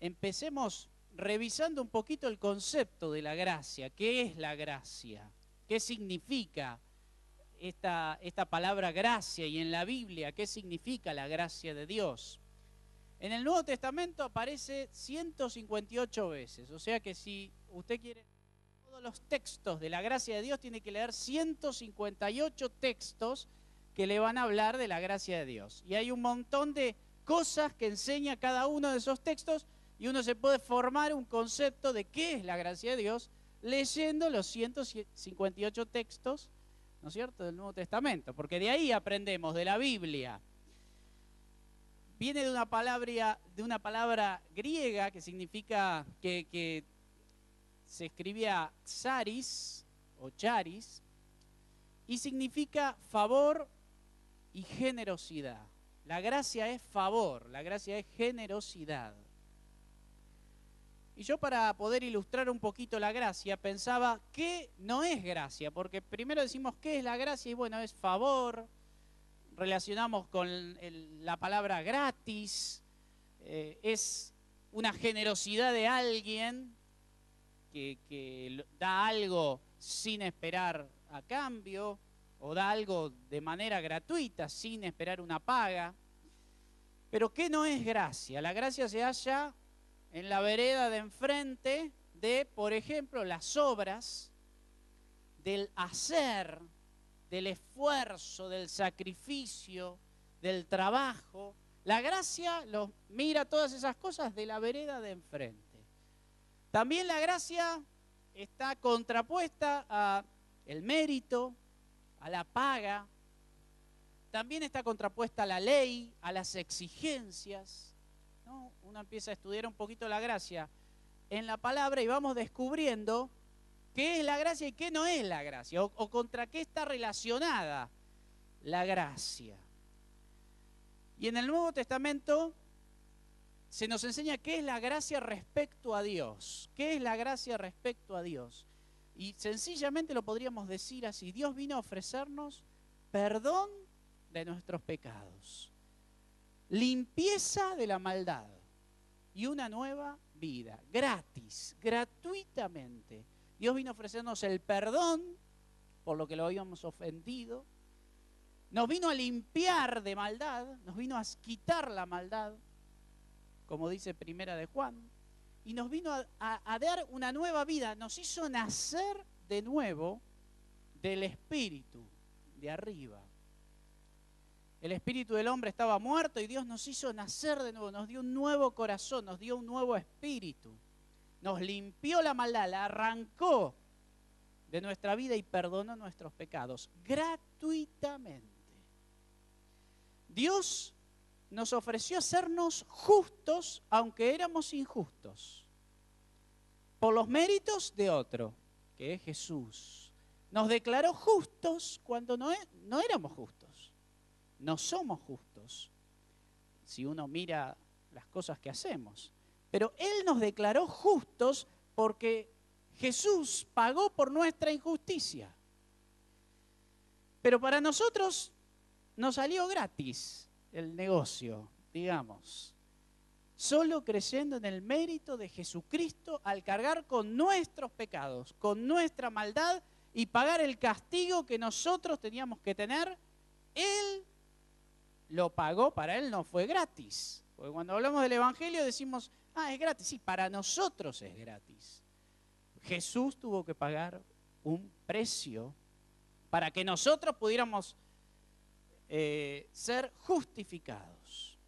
empecemos revisando un poquito el concepto de la gracia. ¿Qué es la gracia? ¿Qué significa esta palabra gracia? Y en la Biblia, ¿qué significa la gracia de Dios? En el Nuevo Testamento aparece 158 veces, o sea que si usted quiere todos los textos de la gracia de Dios, tiene que leer 158 textos que le van a hablar de la gracia de Dios. Y hay un montón de cosas que enseña cada uno de esos textos y uno se puede formar un concepto de qué es la gracia de Dios leyendo los 158 textos, ¿no es cierto?, del Nuevo Testamento, porque de ahí aprendemos, de la Biblia. Viene de una palabra griega que significa, que se escribía charis o charis, y significa favor y generosidad. La gracia es favor, la gracia es generosidad. Y yo, para poder ilustrar un poquito la gracia, pensaba qué no es gracia, porque primero decimos qué es la gracia y bueno, es favor, relacionamos con la palabra gratis, es una generosidad de alguien que da algo sin esperar a cambio, o da algo de manera gratuita, sin esperar una paga. Pero ¿qué no es gracia? La gracia se halla en la vereda de enfrente de, por ejemplo, las obras, del hacer, del esfuerzo, del sacrificio, del trabajo. La gracia mira todas esas cosas de la vereda de enfrente. También la gracia está contrapuesta al mérito, a la paga. También está contrapuesta a la ley, a las exigencias, ¿no? Uno empieza a estudiar un poquito la gracia en la palabra y vamos descubriendo qué es la gracia y qué no es la gracia, o contra qué está relacionada la gracia. Y en el Nuevo Testamento se nos enseña qué es la gracia respecto a Dios. ¿Qué es la gracia respecto a Dios? Y sencillamente lo podríamos decir así: Dios vino a ofrecernos perdón de nuestros pecados, limpieza de la maldad y una nueva vida, gratis, gratuitamente. Dios vino a ofrecernos el perdón por lo que lo habíamos ofendido, nos vino a limpiar de maldad, nos vino a quitar la maldad, como dice Primera de Juan, y nos vino a dar una nueva vida, nos hizo nacer de nuevo del Espíritu de arriba. El espíritu del hombre estaba muerto y Dios nos hizo nacer de nuevo, nos dio un nuevo corazón, nos dio un nuevo espíritu, nos limpió la maldad, la arrancó de nuestra vida y perdonó nuestros pecados gratuitamente. Dios nos ofreció hacernos justos aunque éramos injustos, por los méritos de otro, que es Jesús. Nos declaró justos cuando no éramos justos. No somos justos si uno mira las cosas que hacemos. Pero Él nos declaró justos porque Jesús pagó por nuestra injusticia. Pero para nosotros nos salió gratis el negocio, digamos. Solo creyendo en el mérito de Jesucristo al cargar con nuestros pecados, con nuestra maldad y pagar el castigo que nosotros teníamos que tener, Él lo pagó. Para Él no fue gratis. Porque cuando hablamos del Evangelio decimos, es gratis. Sí, para nosotros es gratis. Jesús tuvo que pagar un precio para que nosotros pudiéramos ser justificados.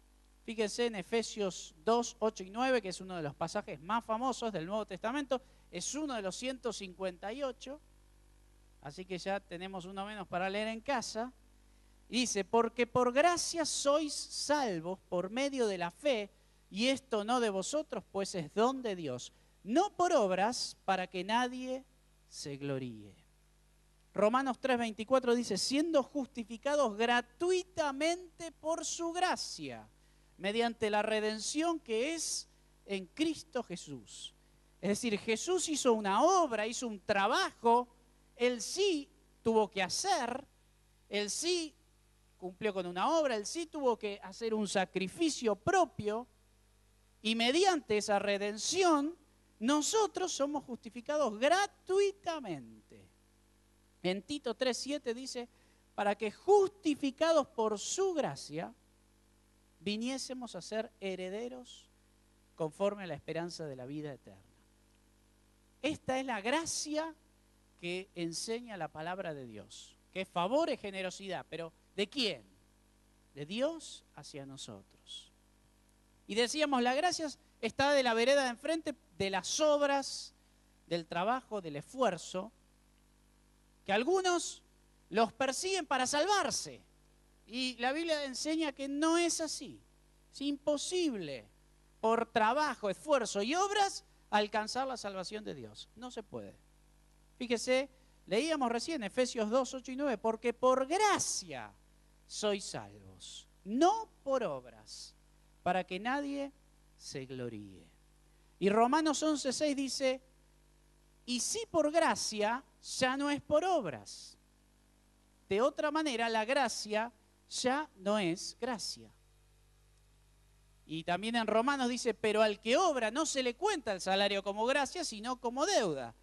Fíjense en Efesios 2, 8 y 9, que es uno de los pasajes más famosos del Nuevo Testamento. Es uno de los 158. Así que ya tenemos uno menos para leer en casa. Dice, porque por gracia sois salvos por medio de la fe, y esto no de vosotros, pues es don de Dios, no por obras para que nadie se gloríe. Romanos 3:24 dice, siendo justificados gratuitamente por su gracia, mediante la redención que es en Cristo Jesús. Es decir, Jesús hizo una obra, hizo un trabajo, Él sí tuvo que hacer, Él sí cumplió con una obra, Él sí tuvo que hacer un sacrificio propio, Y mediante esa redención, nosotros somos justificados gratuitamente. En Tito 3:7 dice, para que justificados por su gracia, viniésemos a ser herederos conforme a la esperanza de la vida eterna. Esta es la gracia que enseña la palabra de Dios, que es favor y generosidad, pero ¿de quién? De Dios hacia nosotros. Y decíamos, la gracia está de la vereda de enfrente, de las obras, del trabajo, del esfuerzo, que algunos los persiguen para salvarse. Y la Biblia enseña que no es así. Es imposible, por trabajo, esfuerzo y obras, alcanzar la salvación de Dios. No se puede. Fíjese, leíamos recién Efesios 2, 8 y 9, porque por gracia sois salvos, no por obras, para que nadie se gloríe. Y Romanos 11, 6 dice, y si por gracia, ya no es por obras. De otra manera, la gracia ya no es gracia. Y también en Romanos dice, pero al que obra no se le cuenta el salario como gracia, sino como deuda.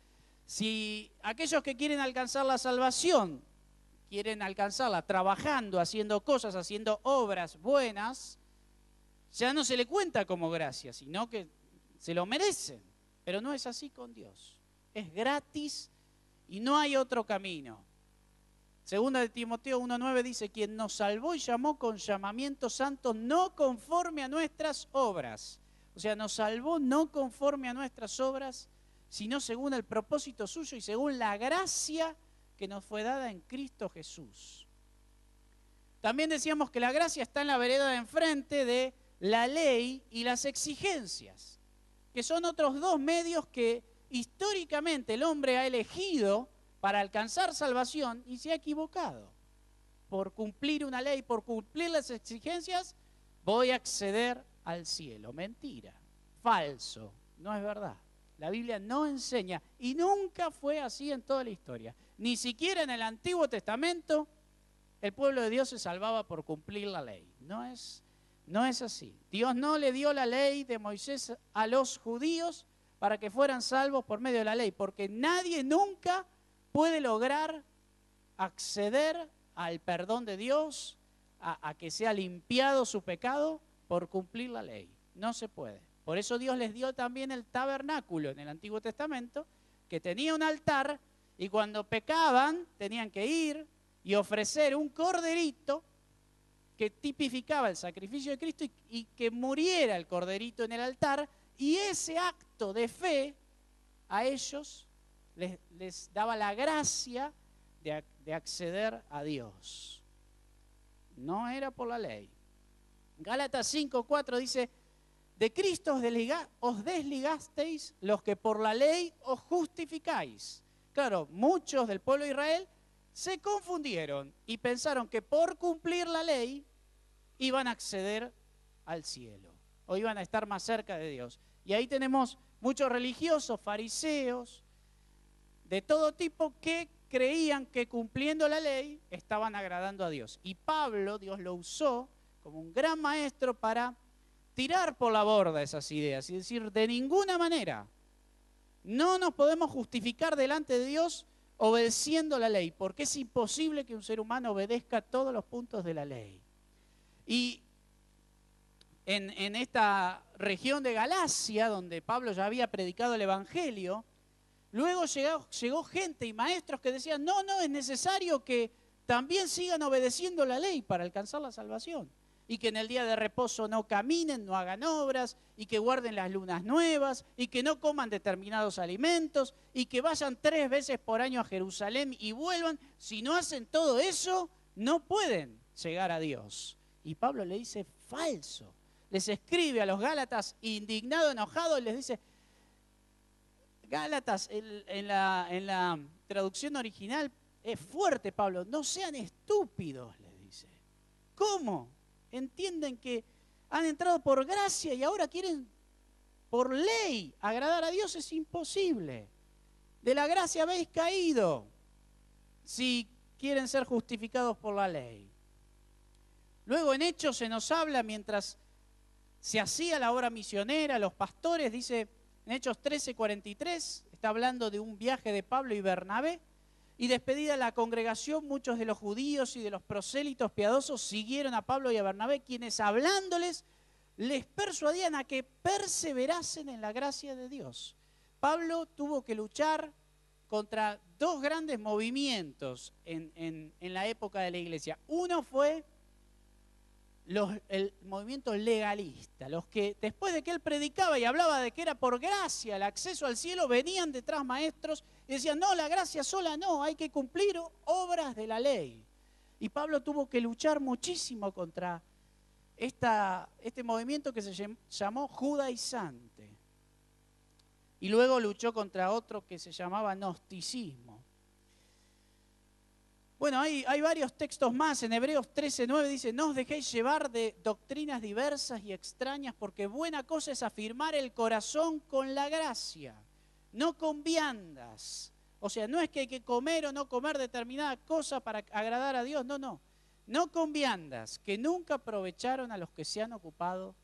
Si aquellos que quieren alcanzar la salvación, quieren alcanzarla trabajando, haciendo cosas, haciendo obras buenas, ya no se le cuenta como gracia, sino que se lo merecen. Pero no es así con Dios. Es gratis y no hay otro camino. Segunda de Timoteo 1:9 dice, quien nos salvó y llamó con llamamiento santo, no conforme a nuestras obras. O sea, nos salvó no conforme a nuestras obras, sino según el propósito suyo y según la gracia que nos fue dada en Cristo Jesús. También decíamos que la gracia está en la vereda de enfrente de la ley y las exigencias, que son otros dos medios que históricamente el hombre ha elegido para alcanzar salvación y se ha equivocado. Por cumplir una ley, por cumplir las exigencias, voy a acceder al cielo. Mentira, falso, no es verdad. La Biblia no enseña y nunca fue así en toda la historia. Ni siquiera en el Antiguo Testamento el pueblo de Dios se salvaba por cumplir la ley. No es así. Dios no le dio la ley de Moisés a los judíos para que fueran salvos por medio de la ley, porque nadie nunca puede lograr acceder al perdón de Dios, a que sea limpiado su pecado por cumplir la ley. No se puede. Por eso Dios les dio también el tabernáculo en el Antiguo Testamento, que tenía un altar y cuando pecaban tenían que ir y ofrecer un corderito que tipificaba el sacrificio de Cristo y que muriera el corderito en el altar, y ese acto de fe a ellos les daba la gracia de acceder a Dios. No era por la ley. Gálatas 5:4 dice, de Cristo os desligasteis los que por la ley os justificáis. Claro, muchos del pueblo de Israel se confundieron y pensaron que por cumplir la ley iban a acceder al cielo o iban a estar más cerca de Dios. Y ahí tenemos muchos religiosos, fariseos, de todo tipo que creían que cumpliendo la ley estaban agradando a Dios. Y Pablo, Dios lo usó como un gran maestro para tirar por la borda esas ideas y decir, de ninguna manera, no nos podemos justificar delante de Dios obedeciendo la ley, porque es imposible que un ser humano obedezca todos los puntos de la ley. Y en esta región de Galacia, donde Pablo ya había predicado el Evangelio, luego llegó gente y maestros que decían, no, es necesario que también sigan obedeciendo la ley para alcanzar la salvación. Y que en el día de reposo no caminen, no hagan obras, y que guarden las lunas nuevas, y que no coman determinados alimentos, y que vayan 3 veces por año a Jerusalén y vuelvan. Si no hacen todo eso, no pueden llegar a Dios. Y Pablo le dice, falso. Les escribe a los Gálatas indignado, enojado, y les dice, Gálatas, en la traducción original es fuerte, Pablo, no sean estúpidos, les dice. ¿Cómo? Entienden que han entrado por gracia y ahora quieren por ley agradar a Dios. Es imposible. De la gracia habéis caído si quieren ser justificados por la ley. Luego en Hechos se nos habla, mientras se hacía la obra misionera, los pastores, dice en Hechos 13:43, está hablando de un viaje de Pablo y Bernabé, y despedida la congregación, muchos de los judíos y de los prosélitos piadosos siguieron a Pablo y a Bernabé, quienes hablándoles les persuadían a que perseverasen en la gracia de Dios. Pablo tuvo que luchar contra dos grandes movimientos en la época de la iglesia. Uno fue el movimiento legalista, los que después de que él predicaba y hablaba de que era por gracia el acceso al cielo, venían detrás maestros y decían, no, la gracia sola no, hay que cumplir obras de la ley. Y Pablo tuvo que luchar muchísimo contra este movimiento que se llamó judaizante. Y luego luchó contra otro que se llamaba gnosticismo. Bueno, hay varios textos más. En Hebreos 13:9 dice, no os dejéis llevar de doctrinas diversas y extrañas, porque buena cosa es afirmar el corazón con la gracia, no con viandas. O sea, no es que hay que comer o no comer determinada cosa para agradar a Dios, no. No con viandas, que nunca aprovecharon a los que se han ocupado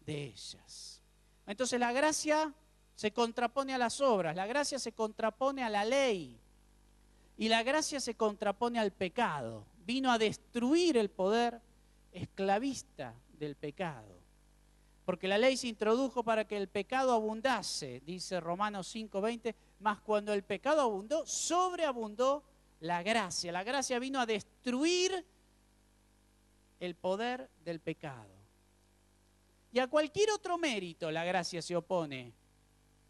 de ellas. Entonces la gracia se contrapone a las obras, la gracia se contrapone a la ley. Y la gracia se contrapone al pecado. Vino a destruir el poder esclavista del pecado. Porque la ley se introdujo para que el pecado abundase, dice Romanos 5:20, mas cuando el pecado abundó, sobreabundó la gracia. La gracia vino a destruir el poder del pecado. Y a cualquier otro mérito la gracia se opone.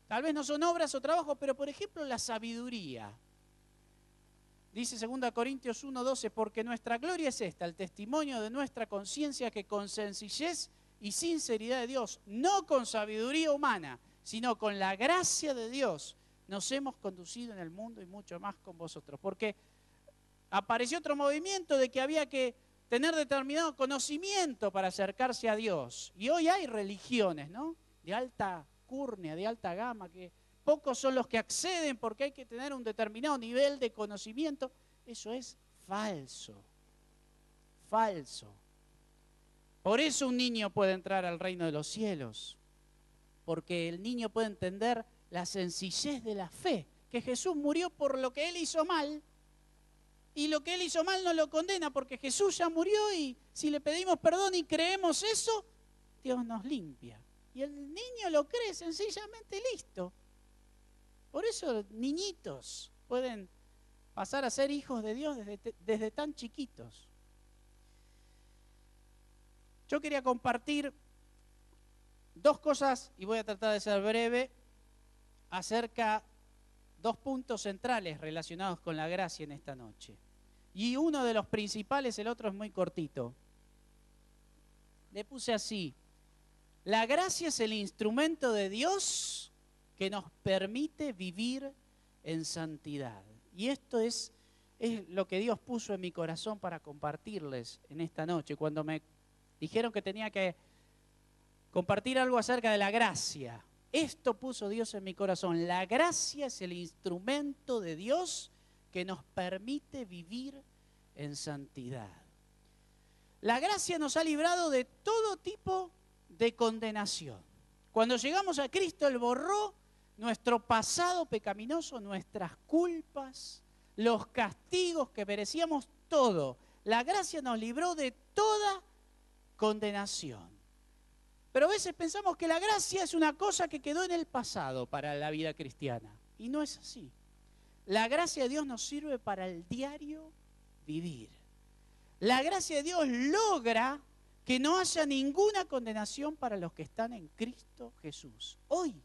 Tal vez no son obras o trabajos, pero por ejemplo la sabiduría. Dice 2 Corintios 1:12, porque nuestra gloria es esta, el testimonio de nuestra conciencia, que con sencillez y sinceridad de Dios, no con sabiduría humana, sino con la gracia de Dios, nos hemos conducido en el mundo y mucho más con vosotros. Porque apareció otro movimiento de que había que tener determinado conocimiento para acercarse a Dios. Y hoy hay religiones, ¿no?, de alta curnia, de alta gama, que pocos son los que acceden porque hay que tener un determinado nivel de conocimiento. Eso es falso. Falso. Por eso un niño puede entrar al reino de los cielos. Porque el niño puede entender la sencillez de la fe. Que Jesús murió por lo que él hizo mal. Y lo que él hizo mal no lo condena porque Jesús ya murió y si le pedimos perdón y creemos eso, Dios nos limpia. Y el niño lo cree sencillamente, listo. Por eso niñitos pueden pasar a ser hijos de Dios desde tan chiquitos. Yo quería compartir dos cosas, y voy a tratar de ser breve, acerca de dos puntos centrales relacionados con la gracia en esta noche. Y uno de los principales, el otro es muy cortito. Le puse así: la gracia es el instrumento de Dios que nos permite vivir en santidad. Y esto es lo que Dios puso en mi corazón para compartirles en esta noche. Cuando me dijeron que tenía que compartir algo acerca de la gracia, esto puso Dios en mi corazón. La gracia es el instrumento de Dios que nos permite vivir en santidad. La gracia nos ha librado de todo tipo de condenación. Cuando llegamos a Cristo, Él borró nuestro pasado pecaminoso, nuestras culpas, los castigos que merecíamos, todo. La gracia nos libró de toda condenación. Pero a veces pensamos que la gracia es una cosa que quedó en el pasado para la vida cristiana. Y no es así. La gracia de Dios nos sirve para el diario vivir. La gracia de Dios logra que no haya ninguna condenación para los que están en Cristo Jesús. Hoy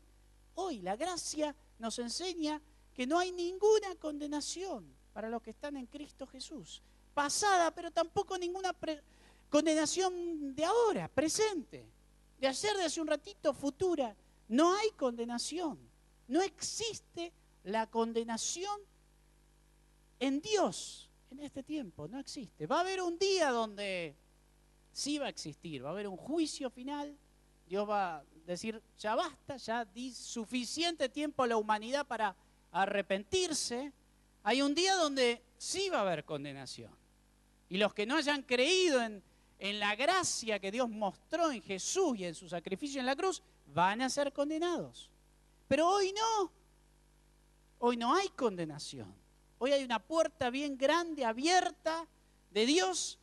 la gracia nos enseña que no hay ninguna condenación para los que están en Cristo Jesús. Pasada, pero tampoco ninguna condenación de ahora, presente. De ayer, de hace un ratito, futura. No hay condenación. No existe la condenación en Dios en este tiempo. No existe. Va a haber un día donde sí va a existir. Va a haber un juicio final. Dios va a decir, ya basta, ya di suficiente tiempo a la humanidad para arrepentirse. Hay un día donde sí va a haber condenación. Y los que no hayan creído en en la gracia que Dios mostró en Jesús y en su sacrificio en la cruz, van a ser condenados. Pero hoy no. Hoy no hay condenación. Hoy hay una puerta bien grande, abierta, de Dios,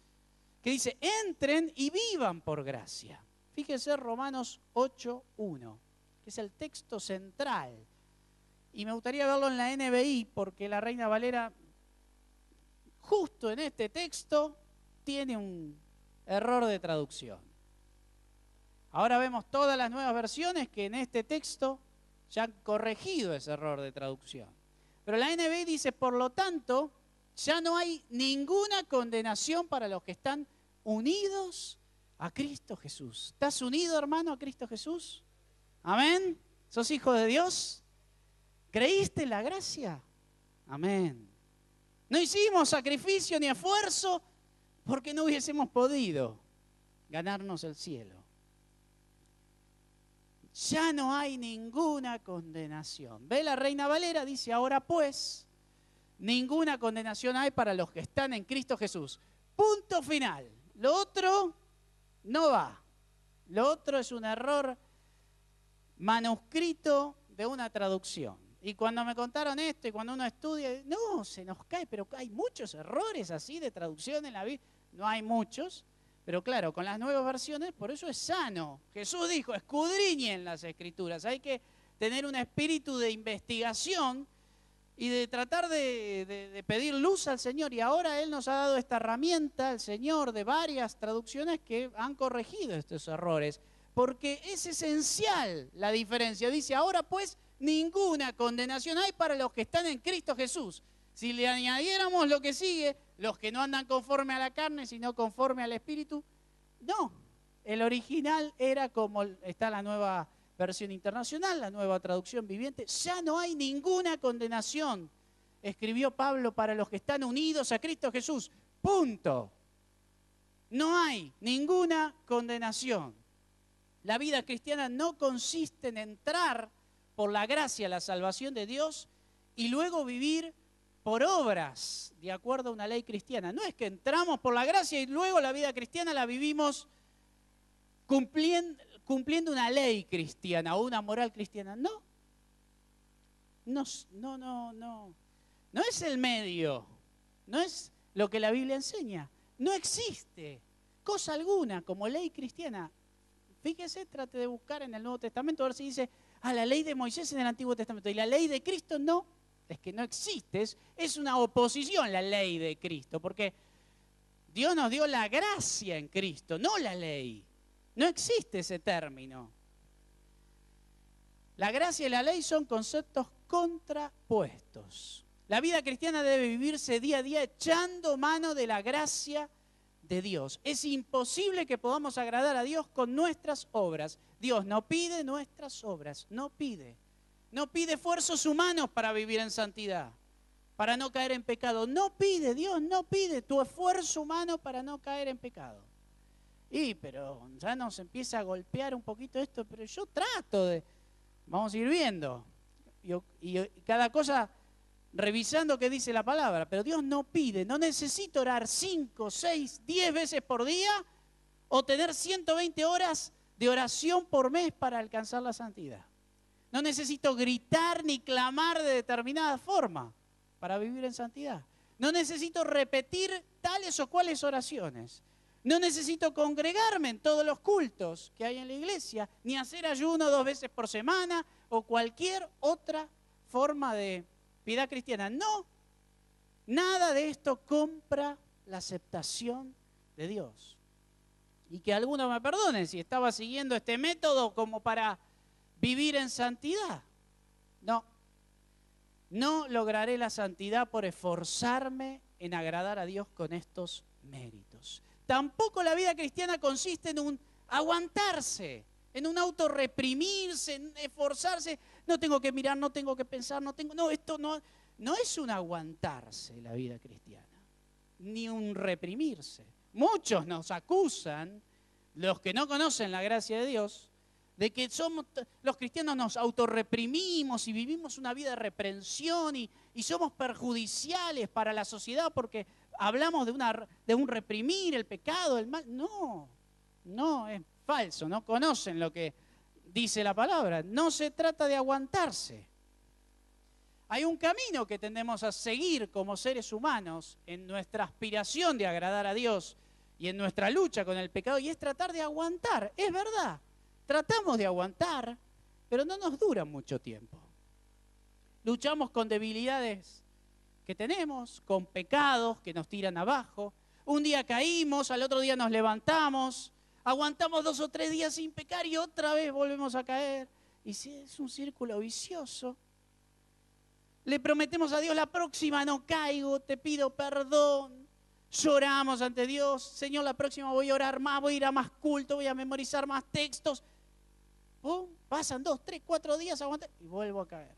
que dice, entren y vivan por gracia. Fíjense Romanos 8:1, que es el texto central. Y me gustaría verlo en la NBI, porque la Reina Valera, justo en este texto, tiene un error de traducción. Ahora vemos todas las nuevas versiones que en este texto ya han corregido ese error de traducción. Pero la NBI dice, por lo tanto, ya no hay ninguna condenación para los que están unidos a Cristo Jesús. ¿Estás unido, hermano, a Cristo Jesús? ¿Amén? ¿Sos hijo de Dios? ¿Creíste en la gracia? Amén. No hicimos sacrificio ni esfuerzo porque no hubiésemos podido ganarnos el cielo. Ya no hay ninguna condenación. ¿Ve la Reina Valera? Dice, ahora pues, ninguna condenación hay para los que están en Cristo Jesús. Punto final. Lo otro no va. Lo otro es un error manuscrito de una traducción. Y cuando me contaron esto y cuando uno estudia, no, se nos cae, pero hay muchos errores así de traducción en la Biblia. No hay muchos. Pero claro, con las nuevas versiones, por eso es sano. Jesús dijo, escudriñen las Escrituras. Hay que tener un espíritu de investigación y de tratar de pedir luz al Señor. Y ahora Él nos ha dado esta herramienta, el Señor, de varias traducciones que han corregido estos errores. Porque es esencial la diferencia. Dice, ahora pues, ninguna condenación hay para los que están en Cristo Jesús. Si le añadiéramos lo que sigue, los que no andan conforme a la carne, sino conforme al Espíritu, no. El original era como está la nueva versión internacional, la nueva traducción viviente. Ya no hay ninguna condenación, escribió Pablo, para los que están unidos a Cristo Jesús. Punto. No hay ninguna condenación. La vida cristiana no consiste en entrar por la gracia a la salvación de Dios y luego vivir por obras, de acuerdo a una ley cristiana. No es que entramos por la gracia y luego la vida cristiana la vivimos cumpliendo una ley cristiana o una moral cristiana. No. No es el medio. No es lo que la Biblia enseña. No existe cosa alguna como ley cristiana. Fíjese, trate de buscar en el Nuevo Testamento a ver si dice, la ley de Moisés en el Antiguo Testamento y la ley de Cristo no. Es que no existe, es una oposición la ley de Cristo, porque Dios nos dio la gracia en Cristo, no la ley. No existe ese término. La gracia y la ley son conceptos contrapuestos. La vida cristiana debe vivirse día a día echando mano de la gracia de Dios. Es imposible que podamos agradar a Dios con nuestras obras. Dios no pide nuestras obras, no pide. No pide esfuerzos humanos para vivir en santidad, para no caer en pecado. No pide, Dios no pide tu esfuerzo humano para no caer en pecado. Pero ya nos empieza a golpear un poquito esto, pero yo trato de... Vamos a ir viendo. Y cada cosa revisando qué dice la palabra. Pero Dios no pide, no necesito orar 5, 6, 10 veces por día o tener 120 horas de oración por mes para alcanzar la santidad. No necesito gritar ni clamar de determinada forma para vivir en santidad. No necesito repetir tales o cuales oraciones. No necesito congregarme en todos los cultos que hay en la iglesia, ni hacer ayuno 2 veces por semana o cualquier otra forma de piedad cristiana. No, nada de esto compra la aceptación de Dios. Y que alguno me perdone si estaba siguiendo este método como para vivir en santidad. No lograré la santidad por esforzarme en agradar a Dios con estos méritos. Tampoco la vida cristiana consiste en un aguantarse, en un autorreprimirse, en esforzarse. No tengo que mirar, no tengo que pensar, esto no es un aguantarse la vida cristiana, ni un reprimirse. Muchos nos acusan, los que no conocen la gracia de Dios, de que los cristianos nos autorreprimimos y vivimos una vida de reprensión y somos perjudiciales para la sociedad porque hablamos de un reprimir el pecado, el mal. No, no, es falso, no conocen lo que dice la palabra. No se trata de aguantarse. Hay un camino que tendemos a seguir como seres humanos en nuestra aspiración de agradar a Dios y en nuestra lucha con el pecado, y es tratar de aguantar. Es verdad, tratamos de aguantar, pero no nos dura mucho tiempo. Luchamos con debilidades que tenemos, con pecados que nos tiran abajo. Un día caímos, al otro día nos levantamos, aguantamos 2 o 3 días sin pecar y otra vez volvemos a caer. Y si es un círculo vicioso. Le prometemos a Dios, la próxima no caigo, te pido perdón. Lloramos ante Dios, Señor, la próxima voy a orar más, voy a ir a más culto, voy a memorizar más textos. ¡Pum! Pasan 2, 3, 4 días, aguantan y vuelvo a caer.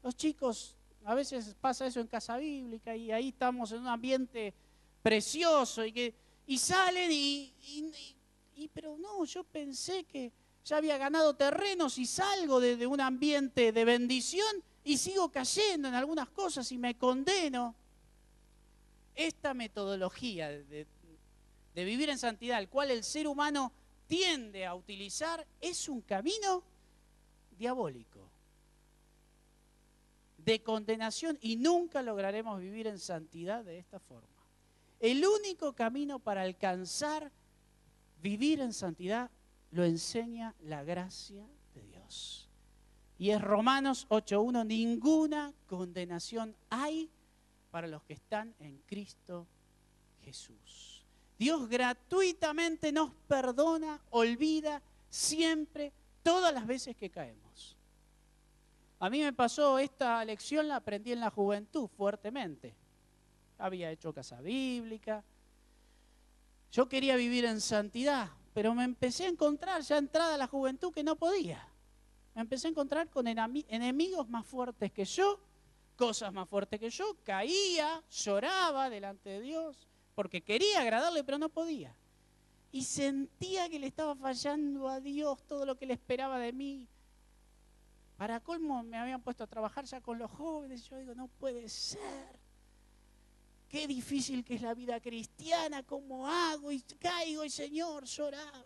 Los chicos, a veces pasa eso en casa bíblica y ahí estamos en un ambiente precioso y salen pero no, yo pensé que ya había ganado terrenos y salgo de un ambiente de bendición y sigo cayendo en algunas cosas y me condeno. Esta metodología de vivir en santidad, al cual el ser humano tiende a utilizar, es un camino diabólico, de condenación, y nunca lograremos vivir en santidad de esta forma. El único camino para alcanzar vivir en santidad lo enseña la gracia de Dios. Y es Romanos 8:1, ninguna condenación hay para los que están en Cristo Jesús. Dios gratuitamente nos perdona, olvida siempre, todas las veces que caemos. A mí me pasó, esta lección la aprendí en la juventud fuertemente. Había hecho casa bíblica. Yo quería vivir en santidad, pero me empecé a encontrar ya entrada a la juventud que no podía. Me empecé a encontrar con enemigos más fuertes que yo, cosas más fuertes que yo, caía, lloraba delante de Dios, porque quería agradarle, pero no podía. Y sentía que le estaba fallando a Dios todo lo que le esperaba de mí. Para colmo me habían puesto a trabajar ya con los jóvenes, yo digo, no puede ser. Qué difícil que es la vida cristiana, ¿cómo hago? Y caigo y Señor, lloraba.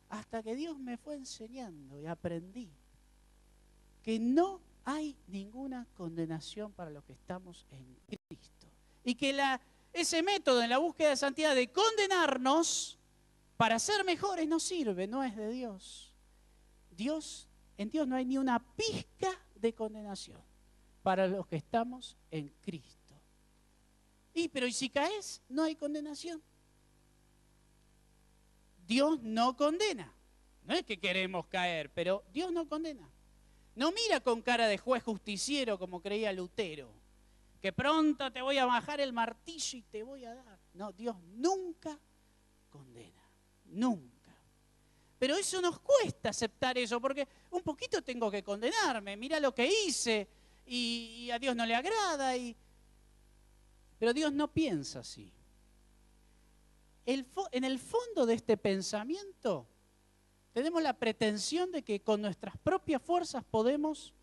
Hasta que Dios me fue enseñando y aprendí que no hay ninguna condenación para los que estamos en Cristo. Y que ese método en la búsqueda de santidad de condenarnos para ser mejores no sirve, no es de Dios. En Dios no hay ni una pizca de condenación para los que estamos en Cristo. Pero ¿y si caes? No hay condenación. Dios no condena. No es que queremos caer, pero Dios no condena. No mira con cara de juez justiciero como creía Lutero, que pronto te voy a bajar el martillo y te voy a dar. No, Dios nunca condena, nunca. Pero eso nos cuesta aceptar eso, porque un poquito tengo que condenarme. Mira lo que hice y a Dios no le agrada. Pero Dios no piensa así. En el fondo de este pensamiento tenemos la pretensión de que con nuestras propias fuerzas podemos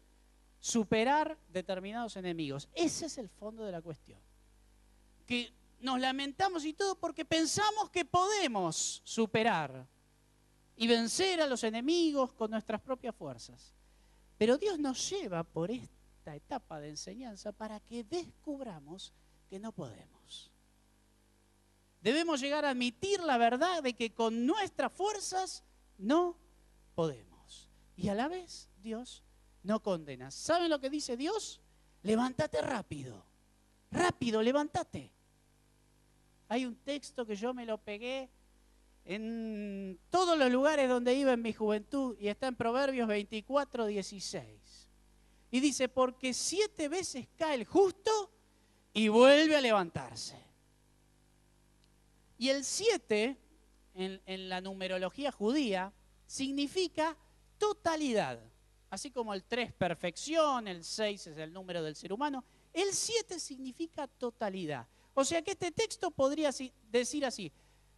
superar determinados enemigos. Ese es el fondo de la cuestión. Que nos lamentamos y todo porque pensamos que podemos superar y vencer a los enemigos con nuestras propias fuerzas. Pero Dios nos lleva por esta etapa de enseñanza para que descubramos que no podemos. Debemos llegar a admitir la verdad de que con nuestras fuerzas no podemos. Y a la vez Dios no condena. ¿Saben lo que dice Dios? Levántate rápido. Rápido, levántate. Hay un texto que yo me lo pegué en todos los lugares donde iba en mi juventud y está en Proverbios 24:16. Y dice, porque 7 veces cae el justo y vuelve a levantarse. Y el 7, en la numerología judía, significa totalidad. Así como el 3, perfección, el 6 es el número del ser humano, el 7 significa totalidad. O sea que este texto podría decir así,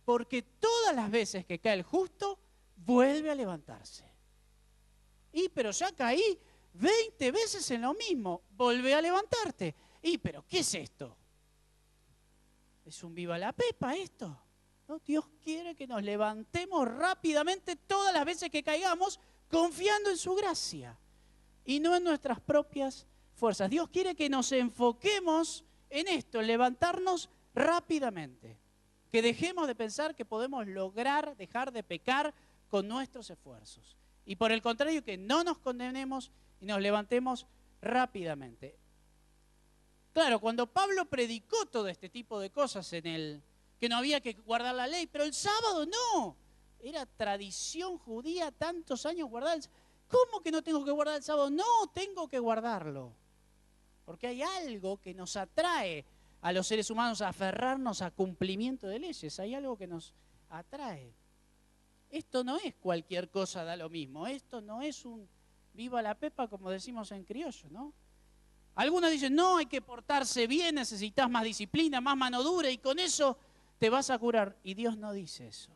porque todas las veces que cae el justo, vuelve a levantarse. Pero ya caí 20 veces en lo mismo, vuelve a levantarte. Pero ¿qué es esto? es un viva la pepa esto, ¿no? Dios quiere que nos levantemos rápidamente todas las veces que caigamos, confiando en su gracia y no en nuestras propias fuerzas. Dios quiere que nos enfoquemos en esto, en levantarnos rápidamente. Que dejemos de pensar que podemos lograr dejar de pecar con nuestros esfuerzos. Y por el contrario, que no nos condenemos y nos levantemos rápidamente. Claro, cuando Pablo predicó todo este tipo de cosas que no había que guardar la ley, pero el sábado no. Era tradición judía tantos años guardar el sábado. ¿Cómo que no tengo que guardar el sábado? No, tengo que guardarlo. Porque hay algo que nos atrae a los seres humanos a aferrarnos a cumplimiento de leyes. Hay algo que nos atrae. Esto no es cualquier cosa, da lo mismo. Esto no es un viva la pepa, como decimos en criollo, ¿no? Algunos dicen, no, hay que portarse bien, necesitas más disciplina, más mano dura, y con eso te vas a curar. Y Dios no dice eso.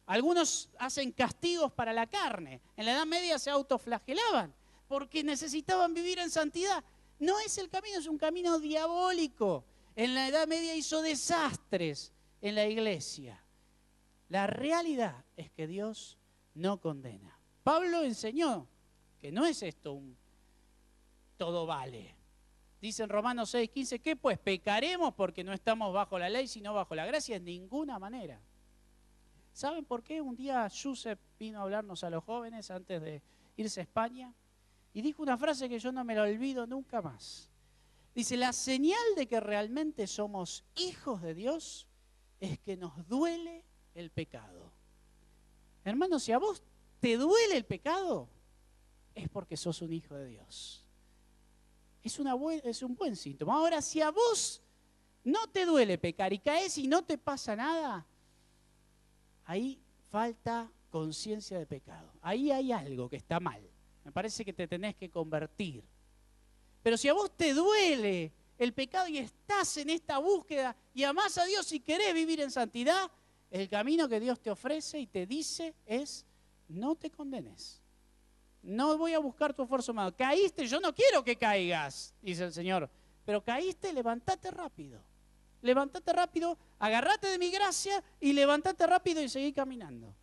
Algunos hacen castigos para la carne. En la Edad Media se autoflagelaban porque necesitaban vivir en santidad. No es el camino, es un camino diabólico. En la Edad Media hizo desastres en la iglesia. La realidad es que Dios no condena. Pablo enseñó que no es esto un todo vale. Dice en Romanos 6:15, ¿qué pues? ¿Pecaremos porque no estamos bajo la ley, sino bajo la gracia? En ninguna manera. ¿Saben por qué? Un día Josep vino a hablarnos a los jóvenes antes de irse a España y dijo una frase que yo no me la olvido nunca más. Dice, la señal de que realmente somos hijos de Dios es que nos duele el pecado. Hermano, si a vos te duele el pecado, es porque sos un hijo de Dios. Es un buen síntoma. Ahora, si a vos no te duele pecar y caes y no te pasa nada, ahí falta conciencia de pecado. Ahí hay algo que está mal. Me parece que te tenés que convertir. Pero si a vos te duele el pecado y estás en esta búsqueda y amás a Dios y querés vivir en santidad, el camino que Dios te ofrece y te dice es, no te condenes. No voy a buscar tu esfuerzo humano. Caíste, yo no quiero que caigas, dice el Señor. Pero caíste, levántate rápido. Levántate rápido, agarrate de mi gracia y levántate rápido y seguí caminando.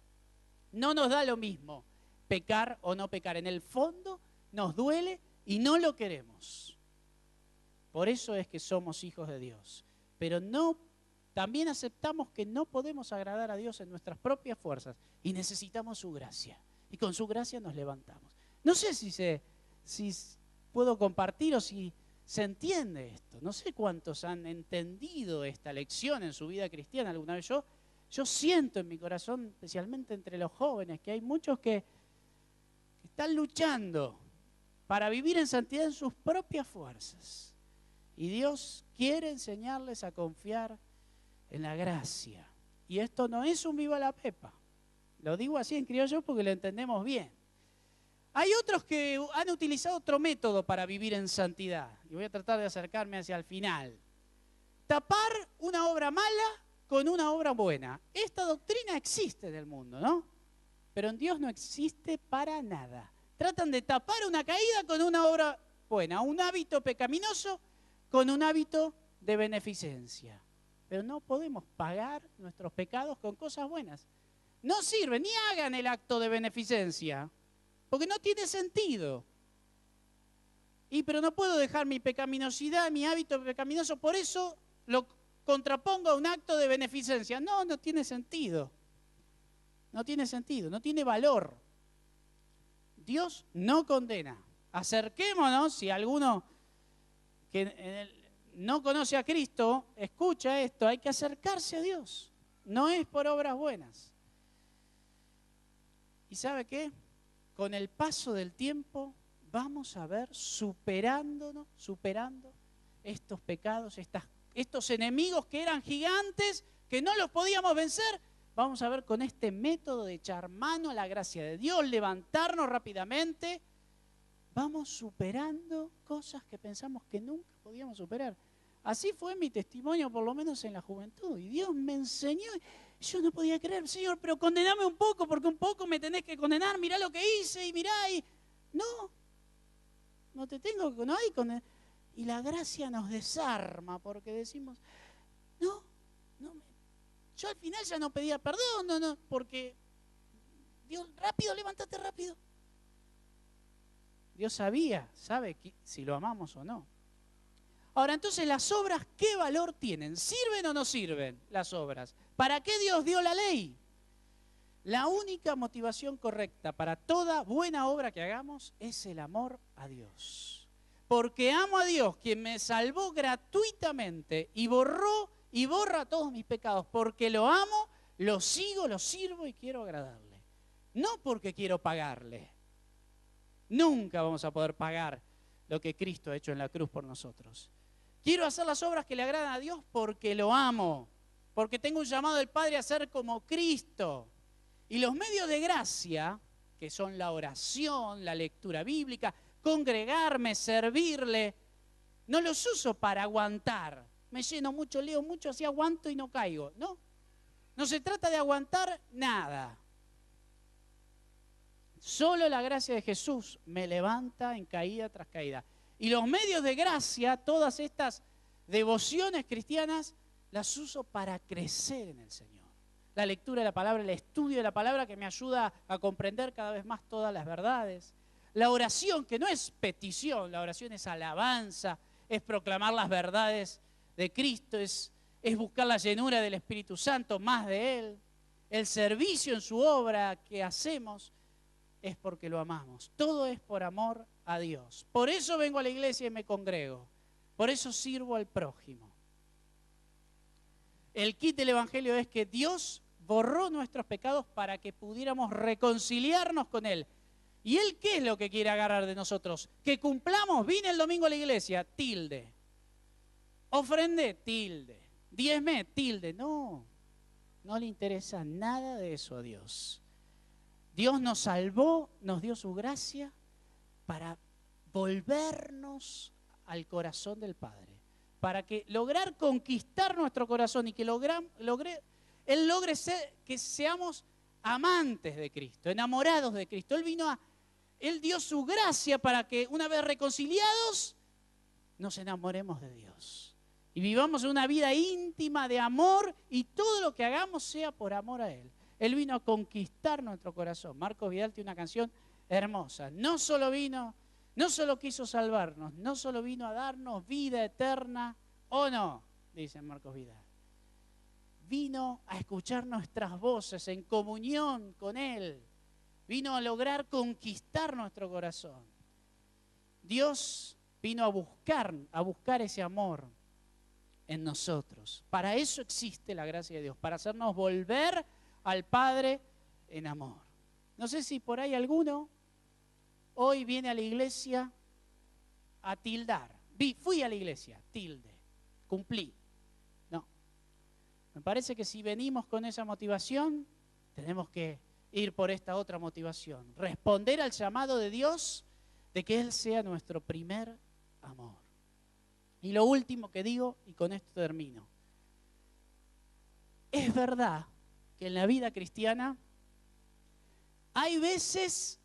No nos da lo mismo pecar o no pecar. En el fondo nos duele y no lo queremos. Por eso es que somos hijos de Dios. Pero también aceptamos que no podemos agradar a Dios en nuestras propias fuerzas y necesitamos su gracia. Y con su gracia nos levantamos. No sé si puedo compartir o si se entiende esto. No sé cuántos han entendido esta lección en su vida cristiana alguna vez. Yo siento en mi corazón, especialmente entre los jóvenes, que hay muchos que están luchando para vivir en santidad en sus propias fuerzas. Y Dios quiere enseñarles a confiar en la gracia. Y esto no es un viva la pepa. Lo digo así en criollo porque lo entendemos bien. Hay otros que han utilizado otro método para vivir en santidad. Y voy a tratar de acercarme hacia el final. Tapar una obra mala con una obra buena. Esta doctrina existe en el mundo, ¿no? Pero en Dios no existe para nada. Tratan de tapar una caída con una obra buena, un hábito pecaminoso con un hábito de beneficencia. Pero no podemos pagar nuestros pecados con cosas buenas. No sirve, ni hagan el acto de beneficencia, porque no tiene sentido. Pero no puedo dejar mi pecaminosidad, mi hábito pecaminoso, por eso lo contrapongo a un acto de beneficencia. No tiene sentido. No tiene sentido, no tiene valor. Dios no condena. Acerquémonos, si alguno que no conoce a Cristo, escucha esto, hay que acercarse a Dios. No es por obras buenas. ¿Y sabe qué? Con el paso del tiempo vamos a ver superando estos pecados, estos enemigos que eran gigantes, que no los podíamos vencer. Vamos a ver con este método de echar mano a la gracia de Dios, levantarnos rápidamente. Vamos superando cosas que pensamos que nunca podíamos superar. Así fue mi testimonio, por lo menos en la juventud. Y Dios me enseñó. Yo no podía creer, Señor, pero condename un poco, porque un poco me tenés que condenar. Mirá lo que hice y mirá. No te tengo que condenar. Y la gracia nos desarma porque decimos, no, Yo al final ya no pedía perdón, no, porque Dios, rápido, levántate rápido. Dios sabe si lo amamos o no. Ahora, entonces, ¿las obras qué valor tienen? ¿Sirven o no sirven las obras? ¿Para qué Dios dio la ley? La única motivación correcta para toda buena obra que hagamos es el amor a Dios. Porque amo a Dios, quien me salvó gratuitamente y borra todos mis pecados. Porque lo amo, lo sigo, lo sirvo y quiero agradarle. No porque quiero pagarle. Nunca vamos a poder pagar lo que Cristo ha hecho en la cruz por nosotros. Quiero hacer las obras que le agradan a Dios porque lo amo. Porque tengo un llamado del Padre a ser como Cristo. Y los medios de gracia, que son la oración, la lectura bíblica, congregarme, servirle, no los uso para aguantar. Me lleno mucho, leo mucho, así aguanto y no caigo. No, no se trata de aguantar nada. Solo la gracia de Jesús me levanta en caída tras caída. Y los medios de gracia, todas estas devociones cristianas, las uso para crecer en el Señor. La lectura de la palabra, el estudio de la palabra que me ayuda a comprender cada vez más todas las verdades. La oración, que no es petición, la oración es alabanza, es proclamar las verdades de Cristo, es buscar la llenura del Espíritu Santo, más de Él. El servicio en su obra que hacemos es porque lo amamos. Todo es por amor a Dios. Por eso vengo a la iglesia y me congrego. Por eso sirvo al prójimo. El kit del Evangelio es que Dios borró nuestros pecados para que pudiéramos reconciliarnos con Él. ¿Y Él qué es lo que quiere agarrar de nosotros? Que cumplamos, vine el domingo a la iglesia, tilde. Ofrendé, tilde. Diezmé, tilde. No le interesa nada de eso a Dios. Dios nos salvó, nos dio su gracia para volvernos al corazón del Padre. Para que lograr conquistar nuestro corazón y que Él logre que seamos amantes de Cristo, enamorados de Cristo. Él dio su gracia para que una vez reconciliados nos enamoremos de Dios. Y vivamos una vida íntima de amor y todo lo que hagamos sea por amor a Él. Él vino a conquistar nuestro corazón. Marcos Vidal tiene una canción hermosa. No solo quiso salvarnos, no solo vino a darnos vida eterna, ¿o no? Dice Marcos Vidal. Vino a escuchar nuestras voces en comunión con Él. Vino a lograr conquistar nuestro corazón. Dios vino a buscar ese amor en nosotros. Para eso existe la gracia de Dios, para hacernos volver al Padre en amor. No sé si por ahí alguno hoy viene a la iglesia a tildar. Fui a la iglesia, tilde, cumplí. No. Me parece que si venimos con esa motivación, tenemos que ir por esta otra motivación. Responder al llamado de Dios de que Él sea nuestro primer amor. Y lo último que digo, y con esto termino. Es verdad que en la vida cristiana hay veces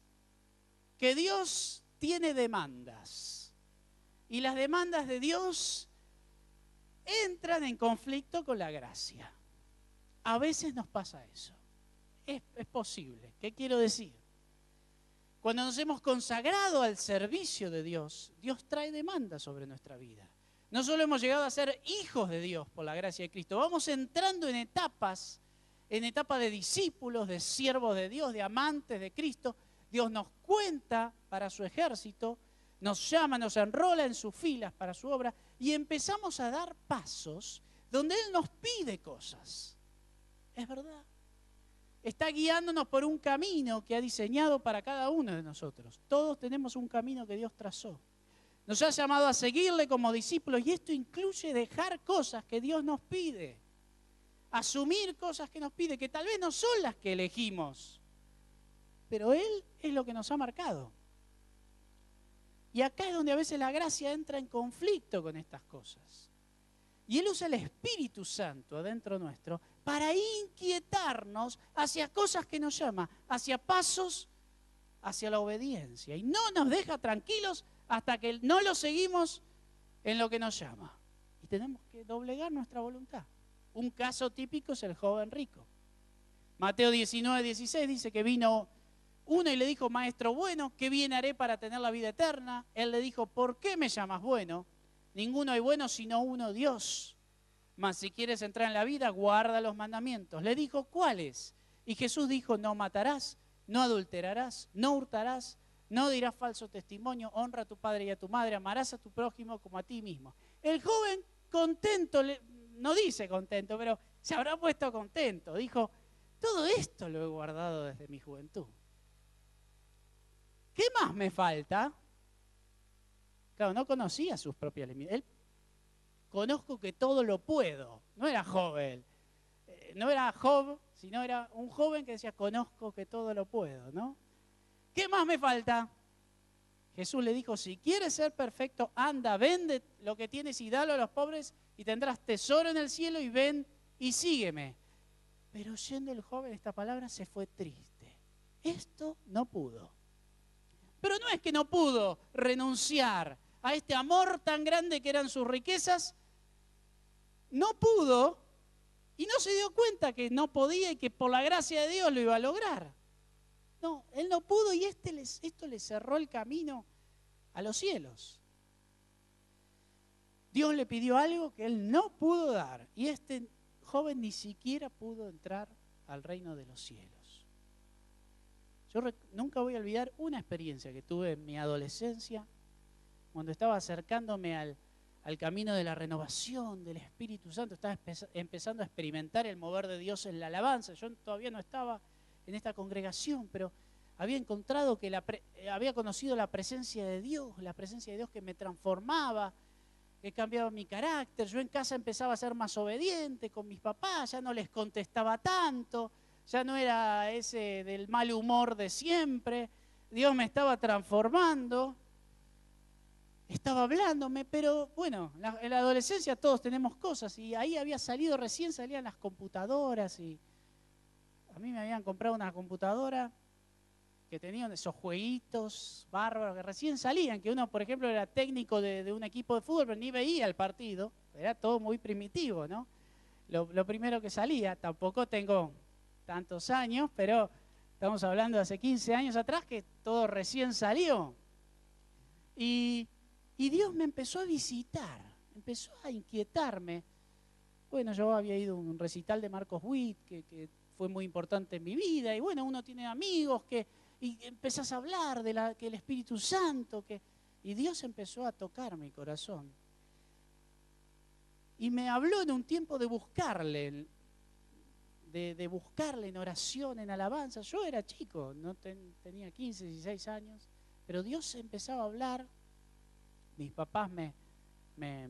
que Dios tiene demandas. Y las demandas de Dios entran en conflicto con la gracia. A veces nos pasa eso. Es posible. ¿Qué quiero decir? Cuando nos hemos consagrado al servicio de Dios, Dios trae demandas sobre nuestra vida. No solo hemos llegado a ser hijos de Dios por la gracia de Cristo, vamos entrando en etapas de discípulos, de siervos de Dios, de amantes de Cristo. Dios nos cuenta para su ejército, nos llama, nos enrola en sus filas para su obra y empezamos a dar pasos donde Él nos pide cosas. Es verdad. Está guiándonos por un camino que ha diseñado para cada uno de nosotros. Todos tenemos un camino que Dios trazó. Nos ha llamado a seguirle como discípulos y esto incluye dejar cosas que Dios nos pide. Asumir cosas que nos pide, que tal vez no son las que elegimos, pero Él es lo que nos ha marcado. Y acá es donde a veces la gracia entra en conflicto con estas cosas. Y Él usa el Espíritu Santo adentro nuestro para inquietarnos hacia cosas que nos llama, hacia pasos, hacia la obediencia. Y no nos deja tranquilos hasta que no lo seguimos en lo que nos llama. Y tenemos que doblegar nuestra voluntad. Un caso típico es el joven rico. Mateo 19:16 dice que vino uno y le dijo, maestro bueno, ¿qué bien haré para tener la vida eterna? Él le dijo, ¿por qué me llamas bueno? Ninguno hay bueno sino uno, Dios. Mas si quieres entrar en la vida, guarda los mandamientos. Le dijo, ¿cuáles? Y Jesús dijo, no matarás, no adulterarás, no hurtarás, no dirás falso testimonio, honra a tu padre y a tu madre, amarás a tu prójimo como a ti mismo. El joven contento, no dice contento, pero se habrá puesto contento. Dijo, todo esto lo he guardado desde mi juventud. ¿Qué más me falta? Claro, no conocía sus propias limitaciones. Él, conozco que todo lo puedo. No era joven. No era Job, sino era un joven que decía, conozco que todo lo puedo, ¿no? ¿Qué más me falta? Jesús le dijo, si quieres ser perfecto, anda, vende lo que tienes y dalo a los pobres y tendrás tesoro en el cielo y ven y sígueme. Pero oyendo el joven esta palabra se fue triste. Esto no pudo. Pero no es que no pudo renunciar a este amor tan grande que eran sus riquezas. No pudo y no se dio cuenta que no podía y que por la gracia de Dios lo iba a lograr. No, él no pudo y esto le cerró el camino a los cielos. Dios le pidió algo que él no pudo dar y este joven ni siquiera pudo entrar al reino de los cielos. Yo nunca voy a olvidar una experiencia que tuve en mi adolescencia, cuando estaba acercándome al camino de la renovación del Espíritu Santo, estaba empezando a experimentar el mover de Dios en la alabanza. Yo todavía no estaba en esta congregación, pero había encontrado que había conocido la presencia de Dios que me transformaba, que cambiaba mi carácter. Yo en casa empezaba a ser más obediente con mis papás, ya no les contestaba tanto, ya no era ese del mal humor de siempre. Dios me estaba transformando, estaba hablándome, pero bueno, en la adolescencia todos tenemos cosas y ahí recién salían las computadoras y a mí me habían comprado una computadora que tenían esos jueguitos bárbaros que recién salían, que uno, por ejemplo, era técnico de un equipo de fútbol, pero ni veía el partido, era todo muy primitivo, ¿no? Lo primero que salía, tampoco tengo tantos años, pero estamos hablando de hace 15 años atrás que todo recién salió. Y Dios me empezó a visitar, empezó a inquietarme. Bueno, yo había ido a un recital de Marcos Witt, que fue muy importante en mi vida, y bueno, uno tiene amigos y empezás a hablar de que el Espíritu Santo, y Dios empezó a tocar mi corazón. Y me habló en un tiempo de buscarle, de buscarle en oración, en alabanza. Yo era chico, no tenía 15, 16 años, pero Dios empezaba a hablar. Mis papás me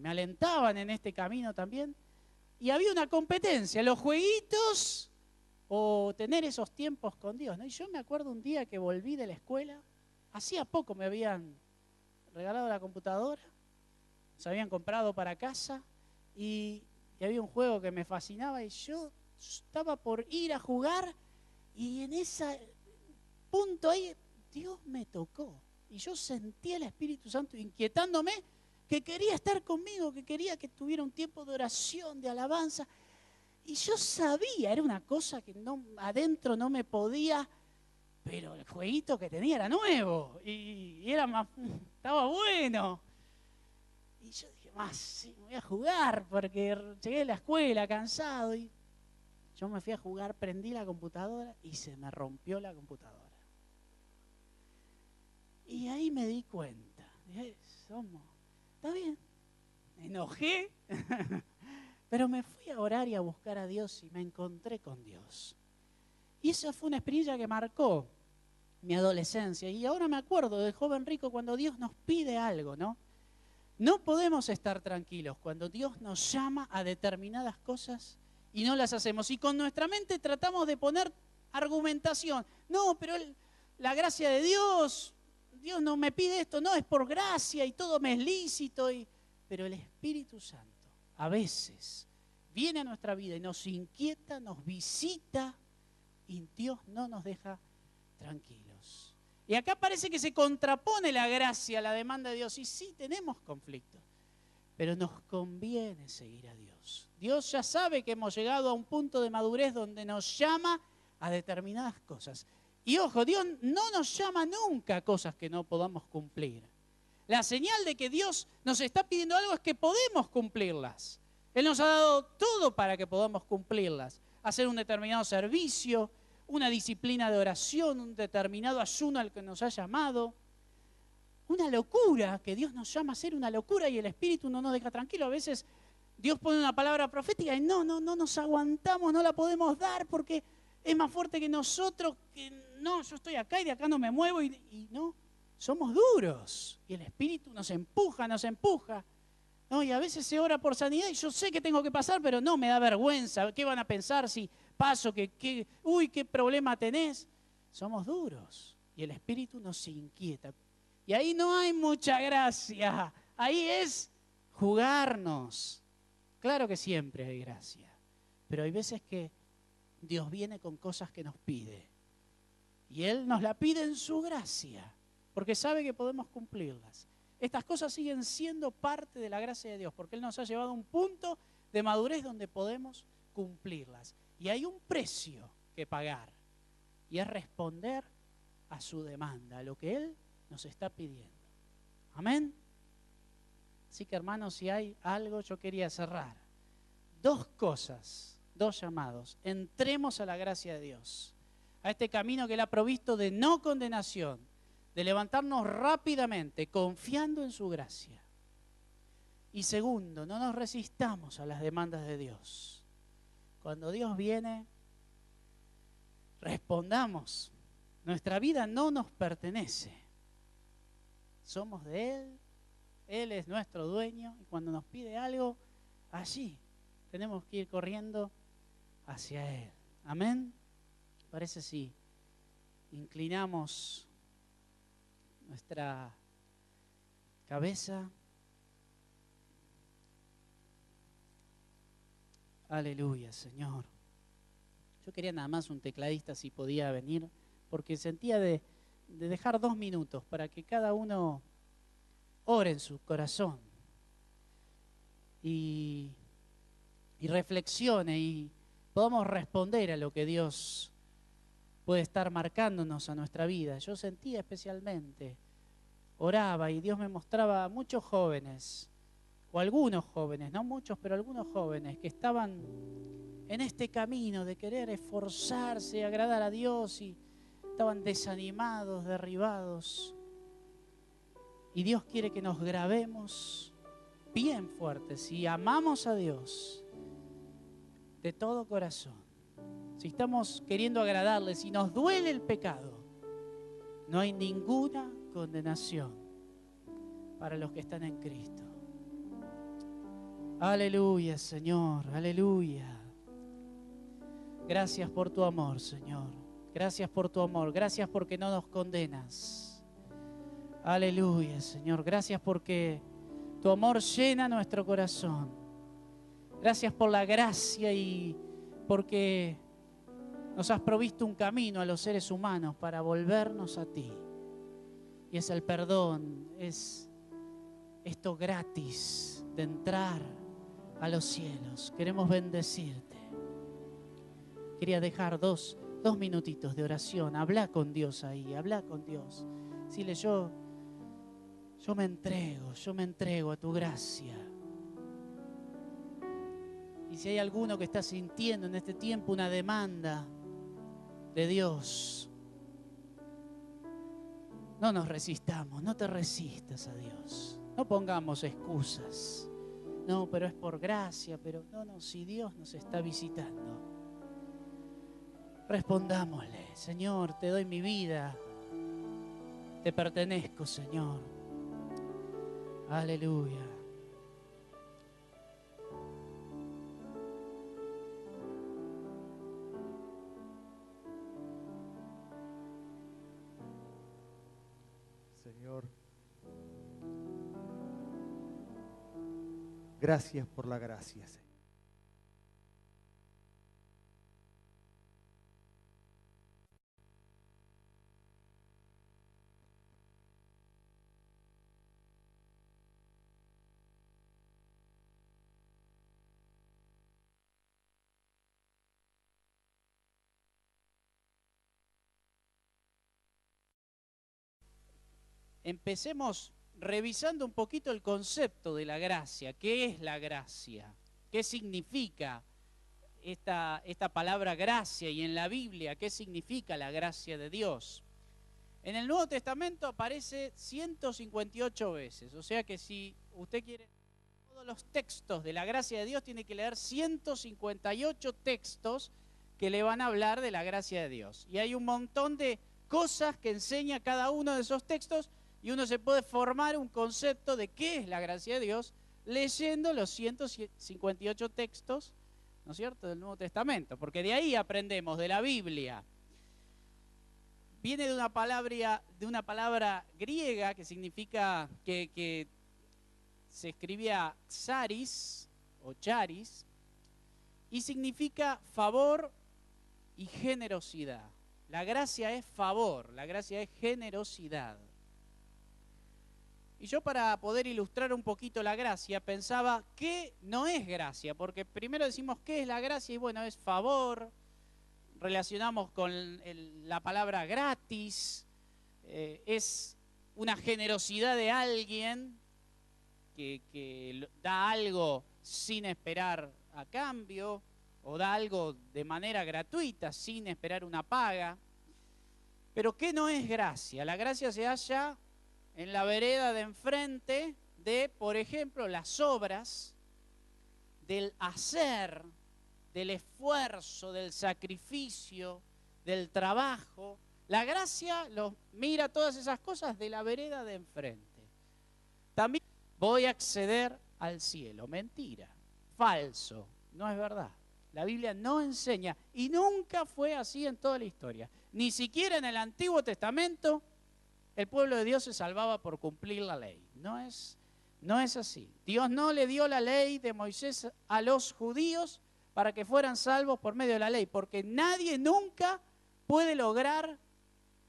alentaban en este camino también. Y había una competencia, los jueguitos o tener esos tiempos con Dios, ¿no? Y yo me acuerdo un día que volví de la escuela, hacía poco me habían regalado la computadora, se habían comprado para casa y había un juego que me fascinaba y yo estaba por ir a jugar y en ese punto ahí Dios me tocó y yo sentí el Espíritu Santo inquietándome que quería estar conmigo, que quería que tuviera un tiempo de oración, de alabanza. Y yo sabía, era una cosa que adentro no me podía, pero el jueguito que tenía era nuevo y estaba bueno. Y yo dije, sí, me voy a jugar porque llegué a la escuela cansado y yo me fui a jugar, prendí la computadora y se me rompió la computadora. Y ahí me di cuenta, dije, está bien, me enojé. Pero me fui a orar y a buscar a Dios y me encontré con Dios. Y esa fue una experiencia que marcó mi adolescencia. Y ahora me acuerdo del joven rico cuando Dios nos pide algo, ¿no? No podemos estar tranquilos cuando Dios nos llama a determinadas cosas y no las hacemos. Y con nuestra mente tratamos de poner argumentación. No, pero la gracia de Dios no me pide esto, no, es por gracia y todo me es lícito. Pero el Espíritu Santo a veces viene a nuestra vida y nos inquieta, nos visita y Dios no nos deja tranquilos. Y acá parece que se contrapone la gracia a la demanda de Dios. Y sí, tenemos conflictos. pero nos conviene seguir a Dios. Dios ya sabe que hemos llegado a un punto de madurez donde nos llama a determinadas cosas. Y ojo, Dios no nos llama nunca a cosas que no podamos cumplir. La señal de que Dios nos está pidiendo algo es que podemos cumplirlas. Él nos ha dado todo para que podamos cumplirlas. Hacer un determinado servicio, una disciplina de oración, un determinado ayuno al que nos ha llamado. Una locura, que Dios nos llama a hacer una locura y el Espíritu no nos deja tranquilo. A veces Dios pone una palabra profética y no nos aguantamos, no la podemos dar porque es más fuerte que nosotros, que no, yo estoy acá y de acá no me muevo y no, somos duros. Y el Espíritu nos empuja, ¿no? Y a veces se ora por sanidad y yo sé que tengo que pasar, pero no, me da vergüenza. ¿Qué van a pensar si paso? Uy, ¿qué problema tenés? Somos duros y el Espíritu nos inquieta. Y ahí no hay mucha gracia, ahí es jugarnos. Claro que siempre hay gracia, pero hay veces que Dios viene con cosas que nos pide. Y Él nos la pide en su gracia, porque sabe que podemos cumplirlas. Estas cosas siguen siendo parte de la gracia de Dios, porque Él nos ha llevado a un punto de madurez donde podemos cumplirlas. Y hay un precio que pagar, y es responder a su demanda, a lo que Él nos está pidiendo. Amén. Así que, hermanos, si hay algo, yo quería cerrar. 2 cosas, 2 llamados. Entremos a la gracia de Dios, a este camino que Él ha provisto de no condenación, de levantarnos rápidamente, confiando en su gracia. Y segundo, no nos resistamos a las demandas de Dios. Cuando Dios viene, respondamos. Nuestra vida no nos pertenece. Somos de Él, Él es nuestro dueño, y cuando nos pide algo, allí tenemos que ir corriendo hacia Él. Amén. Parece si inclinamos nuestra cabeza. Aleluya, Señor. Yo quería nada más un tecladista si podía venir, porque sentía de dejar 2 minutos para que cada uno ore en su corazón y reflexione y podamos responder a lo que Dios puede estar marcándonos a nuestra vida. Yo sentía especialmente, oraba y Dios me mostraba a muchos jóvenes, o algunos jóvenes, no muchos, pero algunos jóvenes que estaban en este camino de querer esforzarse, agradar a Dios y estaban desanimados, derribados. Y Dios quiere que nos grabemos bien fuertes. Si amamos a Dios de todo corazón, si estamos queriendo agradarle, si nos duele el pecado, no hay ninguna condenación para los que están en Cristo. Aleluya, Señor, aleluya. Gracias por tu amor, Señor. Gracias por tu amor. Gracias porque no nos condenas. Aleluya, Señor. Gracias porque tu amor llena nuestro corazón. Gracias por la gracia y porque nos has provisto un camino a los seres humanos para volvernos a ti. Y es el perdón, es esto gratis de entrar a los cielos. Queremos bendecirte. Quería dejar dos minutitos de oración. Habla con Dios ahí, habla con Dios. Dile, yo me entrego a tu gracia. Y si hay alguno que está sintiendo en este tiempo una demanda de Dios, no nos resistamos, no te resistas a Dios. No pongamos excusas. No, pero es por gracia, pero no, si Dios nos está visitando, respondámosle: Señor, te doy mi vida, te pertenezco, Señor. Aleluya. Señor, gracias por la gracia, Señor. empecemos revisando un poquito el concepto de la gracia. ¿Qué es la gracia? ¿Qué significa esta palabra gracia? Y en la Biblia, ¿qué significa la gracia de Dios? En el Nuevo Testamento aparece 158 veces. O sea que si usted quiere todos los textos de la gracia de Dios, tiene que leer 158 textos que le van a hablar de la gracia de Dios. Y hay un montón de cosas que enseña cada uno de esos textos y uno se puede formar un concepto de qué es la gracia de Dios leyendo los 158 textos, ¿no es cierto?, del Nuevo Testamento, porque de ahí aprendemos, de la Biblia. Viene de una palabra griega que significa, que se escribía charis o charis, y significa favor y generosidad. La gracia es favor, la gracia es generosidad. Y yo, para poder ilustrar un poquito la gracia, pensaba qué no es gracia, porque primero decimos qué es la gracia y bueno, es favor, relacionamos con la palabra gratis, es una generosidad de alguien que da algo sin esperar a cambio, o da algo de manera gratuita, sin esperar una paga. Pero ¿qué no es gracia? La gracia se halla en la vereda de enfrente de, por ejemplo, las obras, del hacer, del esfuerzo, del sacrificio, del trabajo. La gracia mira todas esas cosas de la vereda de enfrente. También voy a acceder al cielo. Mentira, falso, no es verdad. La Biblia no enseña, y nunca fue así en toda la historia. Ni siquiera en el Antiguo Testamento el pueblo de Dios se salvaba por cumplir la ley. No es así. Dios no le dio la ley de Moisés a los judíos para que fueran salvos por medio de la ley, porque nadie nunca puede lograr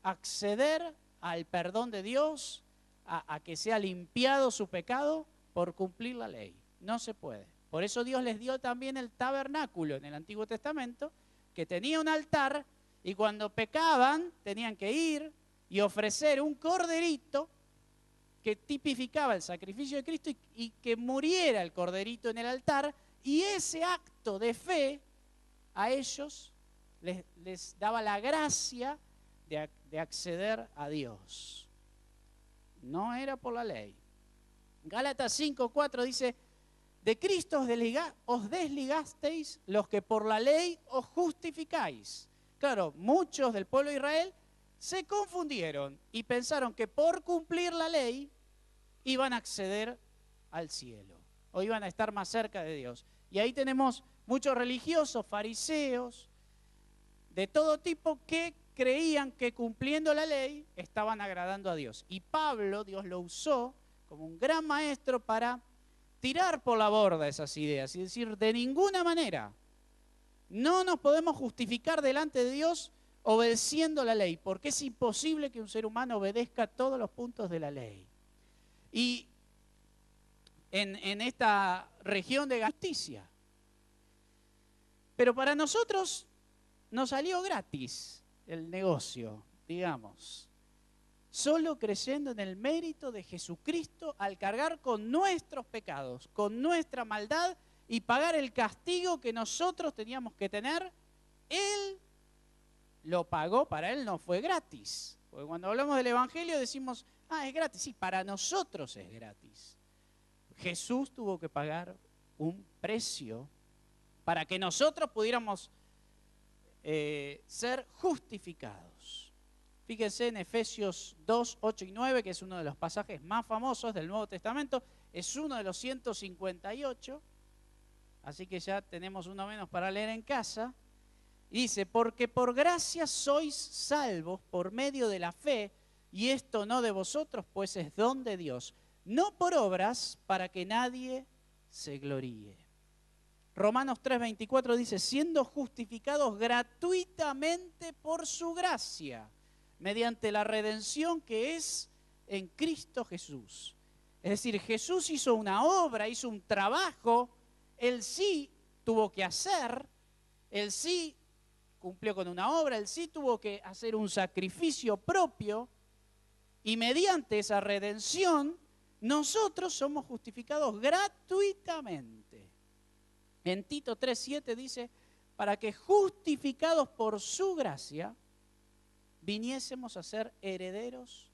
acceder al perdón de Dios, a que sea limpiado su pecado por cumplir la ley. No se puede. Por eso Dios les dio también el tabernáculo en el Antiguo Testamento, que tenía un altar, y cuando pecaban tenían que ir y ofrecer un corderito que tipificaba el sacrificio de Cristo, y que muriera el corderito en el altar, y ese acto de fe a ellos les daba la gracia de acceder a Dios. No era por la ley. Gálatas 5:4 dice: de Cristo os desligasteis los que por la ley os justificáis. Claro, muchos del pueblo de Israel se confundieron y pensaron que por cumplir la ley iban a acceder al cielo o iban a estar más cerca de Dios. Y ahí tenemos muchos religiosos, fariseos, de todo tipo, que creían que cumpliendo la ley estaban agradando a Dios. Y Pablo, Dios lo usó como un gran maestro para tirar por la borda esas ideas y decir: de ninguna manera no nos podemos justificar delante de Dios obedeciendo la ley, porque es imposible que un ser humano obedezca todos los puntos de la ley. Y en esta región de justicia. Pero para nosotros nos salió gratis el negocio, digamos. Solo creyendo en el mérito de Jesucristo al cargar con nuestros pecados, con nuestra maldad y pagar el castigo que nosotros teníamos que tener, Él lo pagó. Para Él no fue gratis. Porque cuando hablamos del Evangelio decimos: es gratis. Sí, para nosotros es gratis. Jesús tuvo que pagar un precio para que nosotros pudiéramos ser justificados. Fíjense en Efesios 2, 8 y 9, que es uno de los pasajes más famosos del Nuevo Testamento. Es uno de los 158, así que ya tenemos uno menos para leer en casa. Y dice: porque por gracia sois salvos por medio de la fe, y esto no de vosotros, pues es don de Dios, no por obras, para que nadie se gloríe. Romanos 3:24 dice: siendo justificados gratuitamente por su gracia, mediante la redención que es en Cristo Jesús. Es decir, Jesús hizo una obra, hizo un trabajo, Él sí tuvo que hacer, Él sí cumplió con una obra, Él sí tuvo que hacer un sacrificio propio, Y mediante esa redención, nosotros somos justificados gratuitamente. En Tito 3:7 dice, para que justificados por su gracia, viniésemos a ser herederos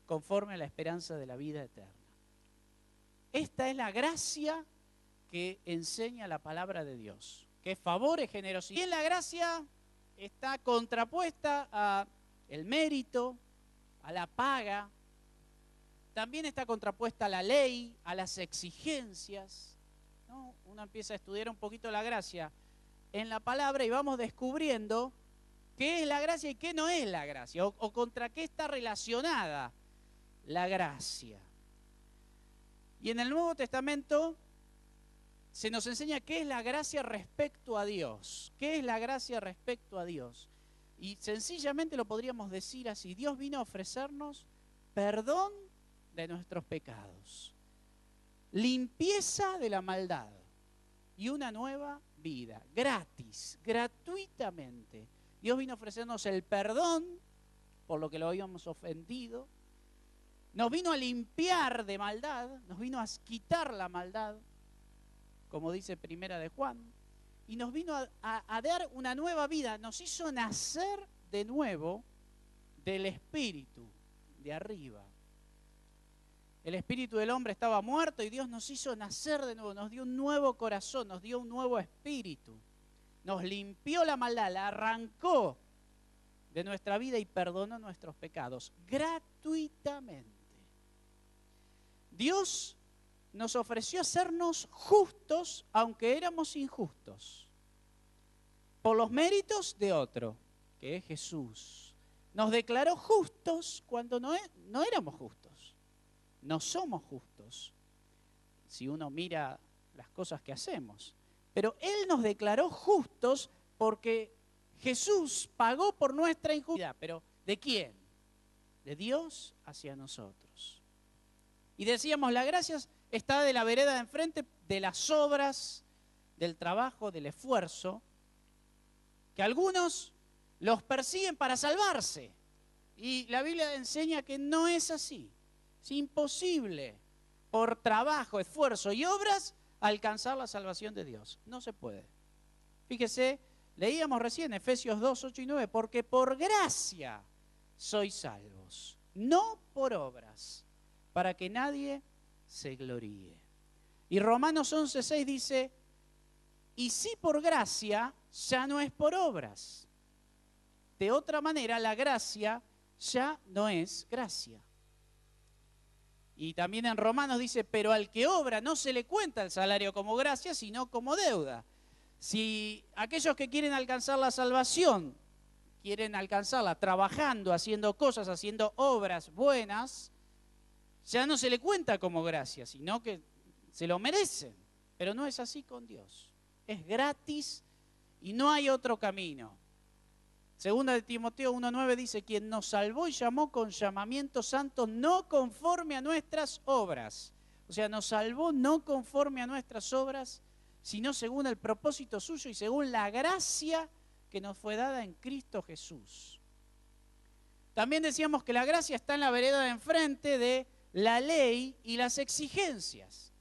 conforme a la esperanza de la vida eterna. Esta es la gracia que enseña la palabra de Dios, que es favor, es generosidad. Y en la gracia está contrapuesta al mérito, a la paga, también está contrapuesta a la ley, a las exigencias, ¿no? Uno empieza a estudiar un poquito la gracia en la palabra y vamos descubriendo qué es la gracia y qué no es la gracia, o contra qué está relacionada la gracia. Y en el Nuevo Testamento se nos enseña qué es la gracia respecto a Dios. ¿Qué es la gracia respecto a Dios? Y sencillamente lo podríamos decir así: Dios vino a ofrecernos perdón de nuestros pecados, limpieza de la maldad y una nueva vida, gratis, gratuitamente. Dios vino a ofrecernos el perdón por lo que lo habíamos ofendido, nos vino a limpiar de maldad, nos vino a quitar la maldad, como dice Primera de Juan, y nos vino a dar una nueva vida, nos hizo nacer de nuevo del Espíritu de arriba. El espíritu del hombre estaba muerto y Dios nos hizo nacer de nuevo, nos dio un nuevo corazón, nos dio un nuevo espíritu. Nos limpió la maldad, la arrancó de nuestra vida y perdonó nuestros pecados gratuitamente. Dios nos ofreció hacernos justos aunque éramos injustos, por los méritos de otro, que es Jesús. Nos declaró justos cuando no éramos justos. No somos justos si uno mira las cosas que hacemos. Pero Él nos declaró justos porque Jesús pagó por nuestra injusticia. ¿Pero de quién? De Dios hacia nosotros. Y decíamos, la gracia está de la vereda de enfrente, de las obras, del trabajo, del esfuerzo, que algunos los persiguen para salvarse. Y la Biblia enseña que no es así. Es imposible por trabajo, esfuerzo y obras alcanzar la salvación de Dios. No se puede. Fíjese, leíamos recién Efesios 2, 8 y 9, porque por gracia sois salvos, no por obras, para que nadie se gloríe. Y Romanos 11, 6 dice, y si por gracia, ya no es por obras. De otra manera, la gracia ya no es gracia. Y también en Romanos dice, pero al que obra no se le cuenta el salario como gracia, sino como deuda. Si aquellos que quieren alcanzar la salvación, quieren alcanzarla trabajando, haciendo cosas, haciendo obras buenas, ya no se le cuenta como gracia, sino que se lo merecen. Pero no es así con Dios. Es gratis y no hay otro camino. Segunda de Timoteo 1:9 dice, quien nos salvó y llamó con llamamiento santo, no conforme a nuestras obras. O sea, nos salvó no conforme a nuestras obras, sino según el propósito suyo y según la gracia que nos fue dada en Cristo Jesús. También decíamos que la gracia está en la vereda de enfrente de la ley y las exigencias,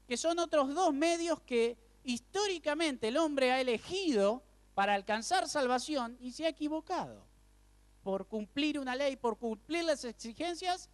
que son otros dos medios que históricamente el hombre ha elegido para alcanzar salvación y se ha equivocado. Por cumplir una ley, por cumplir las exigencias,